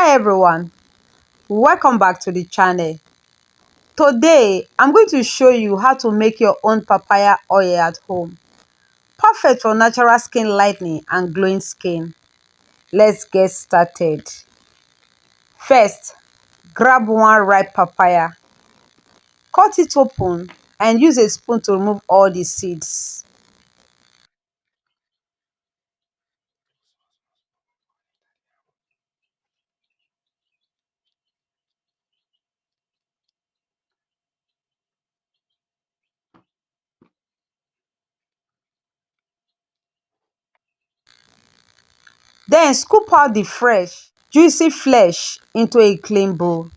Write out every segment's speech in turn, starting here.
Hi everyone, welcome back to the channel. Today I'm going to show you how to make your own papaya oil at home. Perfect for natural skin lightening and glowing skin. Let's get started. First, grab one ripe papaya. Cut it open and use a spoon to remove all the seeds. Then scoop out the fresh, juicy flesh into a clean bowl.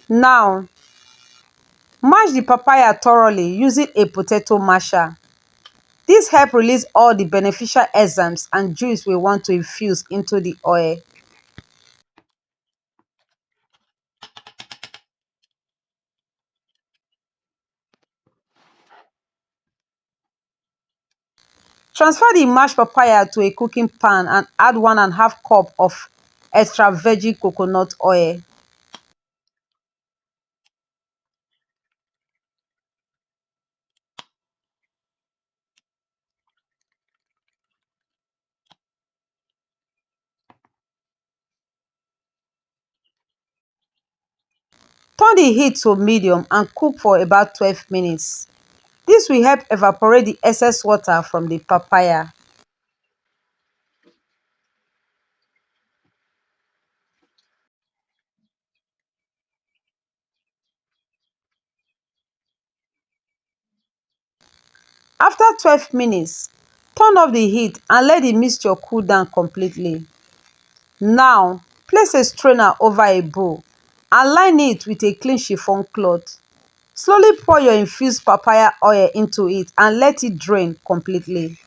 Now, mash the papaya thoroughly using a potato masher. This helps release all the beneficial enzymes and juice we want to infuse into the oil. Transfer the mashed papaya to a cooking pan and add 1.5 cups of extra virgin coconut oil. Turn the heat to medium and cook for about 12 minutes. This will help evaporate the excess water from the papaya. After 12 minutes, turn off the heat and let the mixture cool down completely. Now, place a strainer over a bowl and line it with a clean chiffon cloth. Slowly pour your infused papaya oil into it and let it drain completely.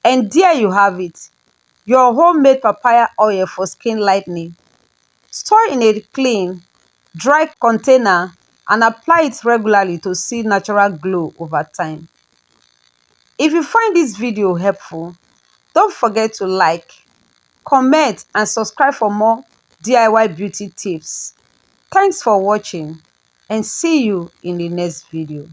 And there you have it, your homemade papaya oil for skin lightening. Store in a clean, dry container and apply it regularly to see natural glow over time. If you find this video helpful, don't forget to like, comment and subscribe for more DIY beauty tips. Thanks for watching and see you in the next video.